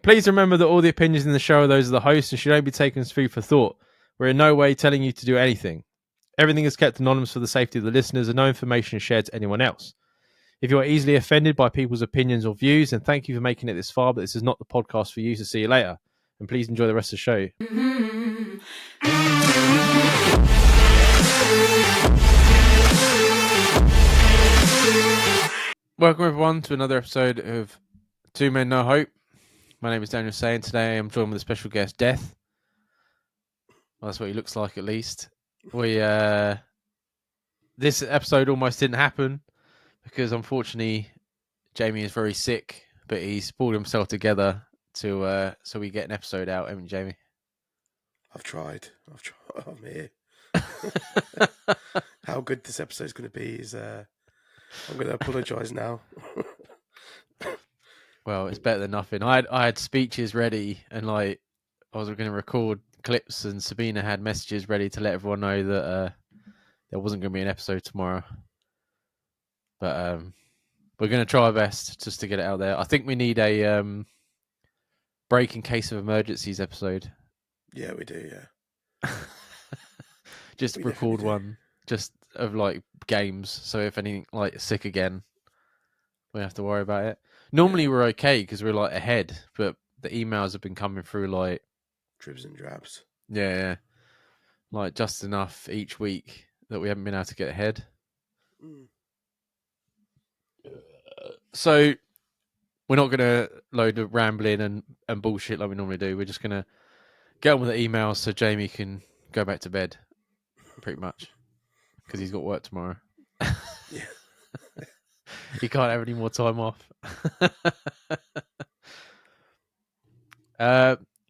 Please remember that all the opinions in the show are those of the host and should only be taken as food for thought. We're in no way telling you to do anything. Everything is kept anonymous for the safety of the listeners and no information is shared to anyone else. If you are easily offended by people's opinions or views, then thank you for making it this far, but this is not the podcast for you, so see you later. And please enjoy the rest of the show. Welcome everyone to another episode of Two Men No Hope. My name is Daniel Say, and today I'm joined with a special guest, Death. Well, that's what he looks like, at least. This episode almost didn't happen because, unfortunately, Jamie is very sick, but he's pulled himself together to so we get an episode out, haven't you, Jamie? I've tried. I'm here. How good this episode's going to be is I'm going to apologise now. Well, it's better than nothing. I had speeches ready, and I was going to record clips, and Sabina had messages ready to let everyone know that there wasn't going to be an episode tomorrow. But we're going to try our best just to get it out there. I think we need a break in case of emergencies episode. Yeah, we do. Yeah. Just We record definitely do. one just of like games. So if anything like sick again, we don't have to worry about it. Normally we're okay because we're like ahead, but the emails have been coming through like Dribs and drabs. yeah, like just enough each week that we haven't been able to get ahead. So we're not going to load of rambling and bullshit like we normally do. We're just going to get on with the emails so Jamie can go back to bed, pretty much, because he's got work tomorrow. Yeah. He can't have any more time off.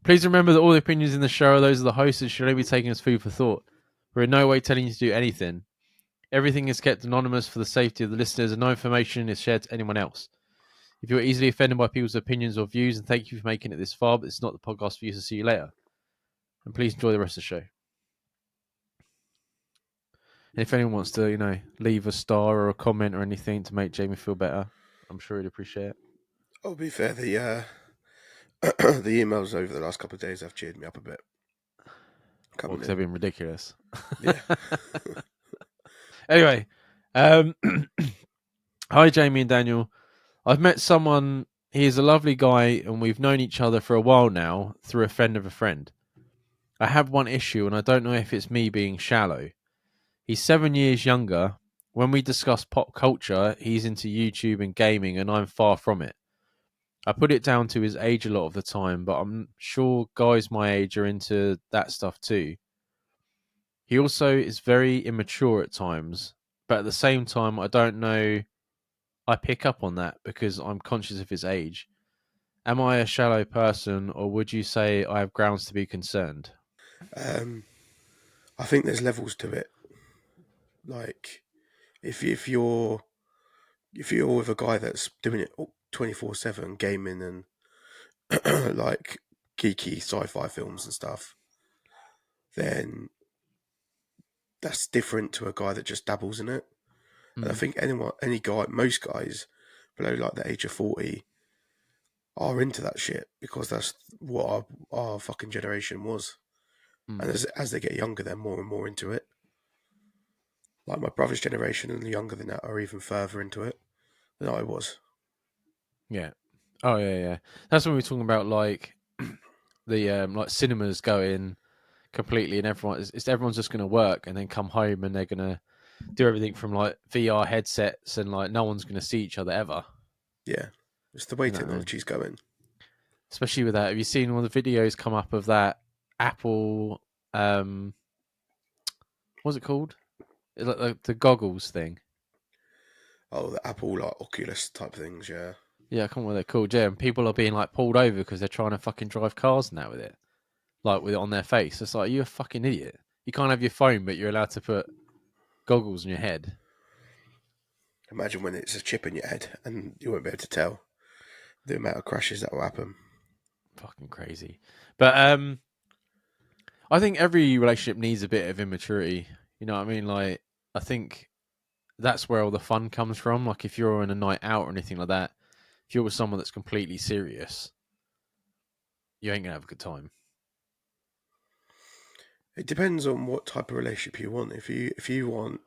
Please remember that all the opinions in the show are those of the host and should only be taken as food for thought. We're in no way telling you to do anything. Everything is kept anonymous for the safety of the listeners and no information is shared to anyone else. If you are easily offended by people's opinions or views, and thank you for making it this far, but it's not the podcast for you, so see you later. And please enjoy the rest of the show. And if anyone wants to, leave a star or a comment or anything to make Jamie feel better, I'm sure he'd appreciate it. I'll be fair, the the emails over the last couple of days have cheered me up a bit. Because they've been ridiculous. Yeah. Anyway, hi Jamie and Daniel. I've met someone, he is a lovely guy, and we've known each other for a while now through a friend of a friend. I have one issue, and I don't know if it's me being shallow. He's 7 years younger. When we discuss pop culture, he's into YouTube and gaming, and I'm far from it. I put it down to his age a lot of the time, but I'm sure guys my age are into that stuff too. He also is very immature at times, but at the same time, I don't know. I pick up on that because I'm conscious of his age. Am I a shallow person, or would you say I have grounds to be concerned? I think there's levels to it. Like, if you're with a guy that's doing it 24/7, gaming and like geeky sci-fi films and stuff, then that's different to a guy that just dabbles in it. And I think most guys below like the age of 40 are into that shit because that's what our fucking generation was. And as they get younger, they're more and more into it. Like my brother's generation and the younger than that are even further into it than I was. Yeah. Oh yeah. That's when we were talking about like the like cinemas going completely, and everyone's just going to work and then come home and they're going to do everything from like VR headsets and like no one's going to see each other ever. Yeah, it's the way technology's going. Especially with that, have you seen all the videos come up of that Apple? What's it called? Like the goggles thing. Oh, the Apple like Oculus type things, yeah. Yeah, I can't remember what they're called. Yeah, and people are being like pulled over because they're trying to fucking drive cars now with it, like with it on their face. It's like, you're a fucking idiot. You can't have your phone, but you're allowed to put goggles on your head. Imagine when it's a chip in your head and you won't be able to tell the amount of crashes that will happen. Fucking crazy. But I think every relationship needs a bit of immaturity. You know what I mean? Like, I think that's where all the fun comes from. Like, if you're on a night out or anything like that, if you're with someone that's completely serious, you ain't gonna have a good time. It depends on what type of relationship you want. If you want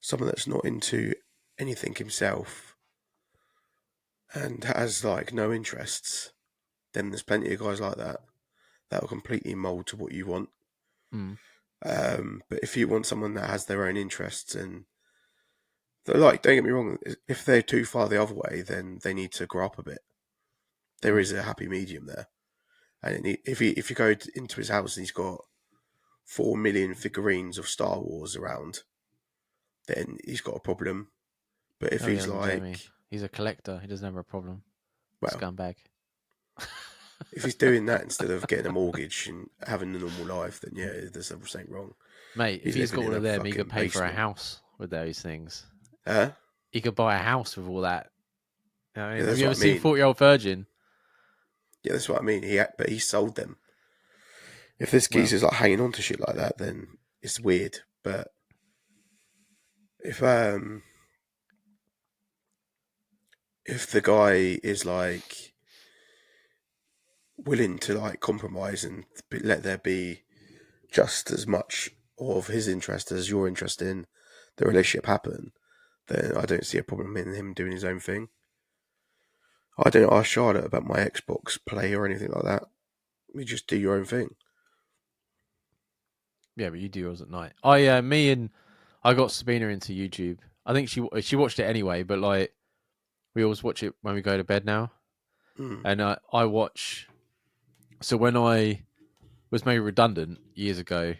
someone that's not into anything himself and has like no interests, then there's plenty of guys like that that will completely mould to what you want. Mm. But if you want someone that has their own interests and they're like, don't get me wrong, if they're too far the other way, then they need to grow up a bit. There Mm. is a happy medium there, and if you go into his house and he's got 4 million figurines of Star Wars around, then he's got a problem. But if Oh, he he's hasn't, Jamie. like, He's a collector. He doesn't have a problem. well, Scumbag. if he's doing that instead of getting a mortgage and having a normal life, then yeah, there's something wrong. Mate, if He's he's living got in all a of them, he could fucking pay for a basement. house with those things. Huh? He could buy a house with all that. You know what I Yeah, mean, have that's you ever what I seen mean. 40-Year-Old Virgin? Yeah, that's what I mean. But he sold them. If this Well, geezer's like hanging on to shit like that, then it's weird. But if the guy is like willing to like compromise and let there be just as much of his interest as your interest in the relationship happen, then I don't see a problem in him doing his own thing. I don't ask Charlotte about my Xbox play or anything like that. You just do your own thing. yeah, but you do yours at night. Me and I got Sabina into YouTube. I think she watched it anyway, but like we always watch it when we go to bed now. Mm, And I watch. So when I was made redundant years ago,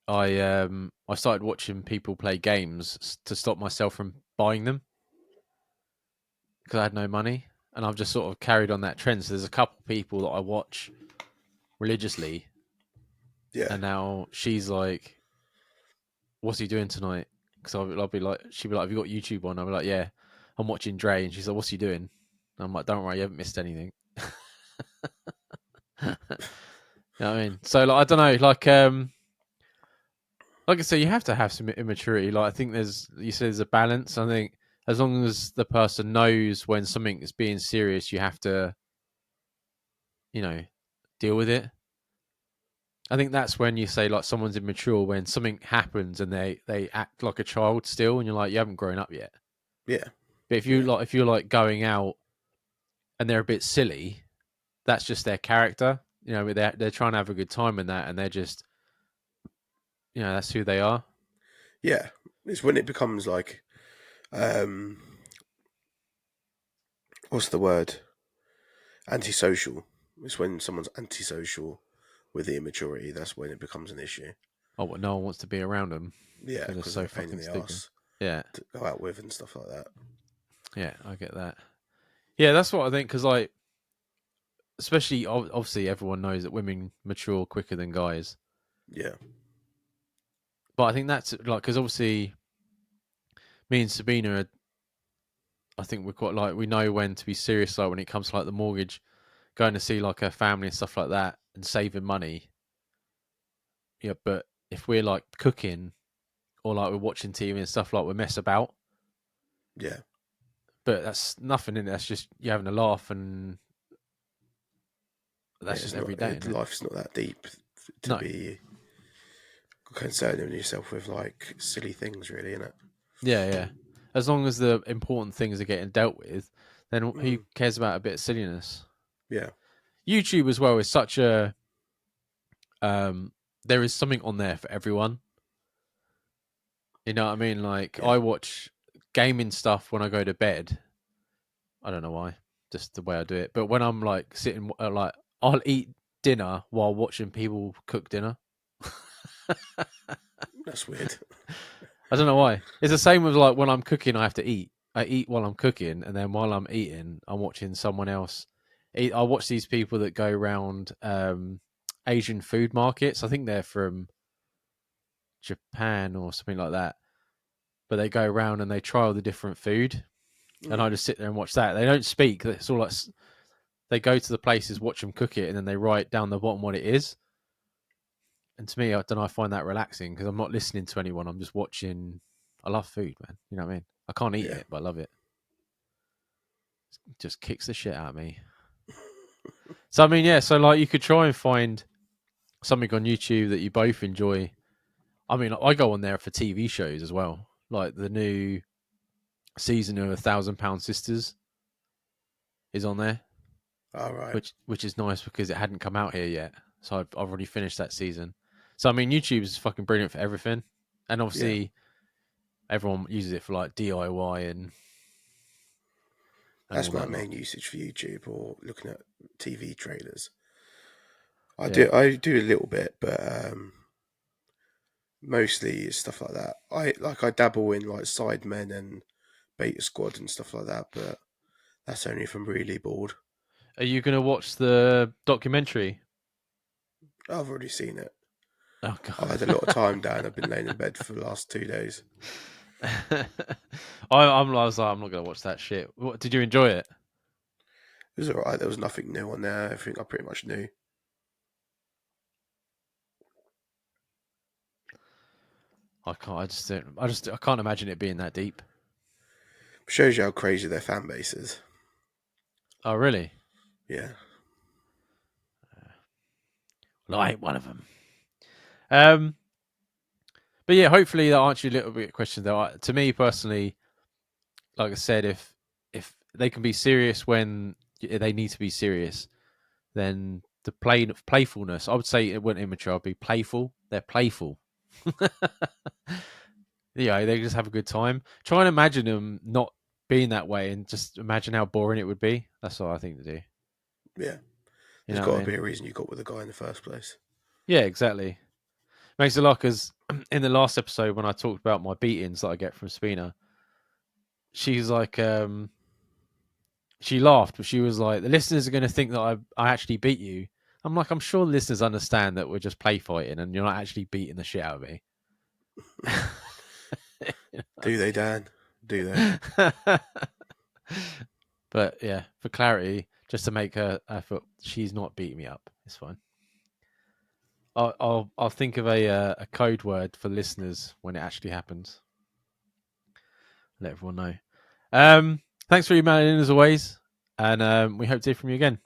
I started watching people play games to stop myself from buying them because I had no money, and I've just sort of carried on that trend. So there's a couple people that I watch religiously, yeah. and now she's like, "What's he doing tonight?" Because I'll be like, she'll be like, "Have you got YouTube on?" I'll be like, "Yeah, I'm watching Dre," and she's like, "What's he doing?" And I'm like, "Don't worry, you haven't missed anything." You know what I mean? So like, I don't know, like I say, you have to have some immaturity. Like I think you said there's a balance. I think as long as the person knows when something is being serious, you have to, you know, deal with it. I think that's when you say like someone's immature when something happens and they act like a child still, and you're like you haven't grown up yet. Yeah. But Yeah. if you're like going out and they're a bit silly, that's just their character. You know, they're trying to have a good time in that, and they're just that's who they are. Yeah. It's when it becomes like, um, what's the word? Antisocial. It's when someone's antisocial with the immaturity. That's when it becomes an issue. Oh, but no one wants to be around them Yeah, because they're because they're so a pain in fucking the stupid. ass Yeah, to go out with and stuff like that. yeah, I get that. Yeah, that's what I think. Because like, especially obviously, everyone knows that women mature quicker than guys. Yeah. But I think that's like because obviously, me and Sabina, I think we're quite like we know when to be serious. Like when it comes to like the mortgage, going to see like her family and stuff like that, and saving money. Yeah, but if we're like cooking or like we're watching TV and stuff, like we mess about. Yeah. But that's nothing in it. That's just you having a laugh, and Yeah. that's It's just not. every day, isn't it? Life's not that deep to No. be concerning yourself with like silly things, really, isn't it? Yeah, yeah. As long as the important things are getting dealt with, then who Mm, cares about a bit of silliness? yeah. YouTube as well is such a um there is something on there for everyone. You know what I mean? Like Yeah. I watch gaming stuff when I go to bed. I don't know why, just the way I do it. But when I'm like sitting like I'll eat dinner while watching people cook dinner. That's weird. I don't know why. It's the same with like when I'm cooking, I have to eat. I eat while I'm cooking, and then while I'm eating, I'm watching someone else eat. I watch these people that go around Asian food markets. I think they're from Japan or something like that. But they go around and they try all the different food, and I Mm, just sit there and watch that. They don't speak. It's all like they go to the places, watch them cook it, and then they write down the bottom what it is. And to me, I don't know. I find that relaxing because I'm not listening to anyone. I'm just watching. I love food, man. You know what I mean? I can't eat yeah. it, but I love it. Just kicks the shit out of me. So I mean, yeah. So like, you could try and find something on YouTube that you both enjoy. I mean, I go on there for TV shows as well, like the new season of £1,000 Sisters is on there, All right. which is nice because it hadn't come out here yet. So I've already finished that season. So I mean, YouTube is fucking brilliant for everything, and Yeah. obviously everyone uses it for like DIY and That's all my that lot. main usage for YouTube or looking at TV trailers. I Yeah. do I do a little bit, but mostly it's stuff like that. I dabble in like Sidemen and Beta Squad and stuff like that, but that's only if I'm really bored. Are you gonna watch the documentary? I've already seen it. Oh I've had a lot of time god. down. I've been laying in bed for the last 2 days. I was like, I'm not gonna watch that shit. What, did you enjoy it? It was alright. There was nothing new on there. Everything I pretty much knew. I can't. I just. Don't, I just. I can't imagine it being that deep. Shows you how crazy their fan base is. Oh really? Yeah. Well, I ain't one of them. Um. But yeah, hopefully that answered a little bit of question though. To me personally, like I said, if they can be serious when they need to be serious, then the playfulness. I would say it wouldn't immature. I'd be playful. They're playful. Yeah, they just have a good time. Try and imagine them not being that way, and just imagine how boring it would be. That's all I think to do. Yeah. You There's know what I got to mean? be a reason you got with the guy in the first place. Yeah, exactly. Makes a lot because in the last episode when I talked about my beatings that I get from Spina, she's like, she laughed, but she was like, the listeners are going to think that I actually beat you. I'm like, I'm sure the listeners understand that we're just play fighting and you're not actually beating the shit out of me. Do they, Dan? Do they? But yeah, for clarity, just to make her, I thought she's not beating me up. It's fine. I'll think of a code word for listeners when it actually happens. Let everyone know. Thanks for emailing in as always, and we hope to hear from you again.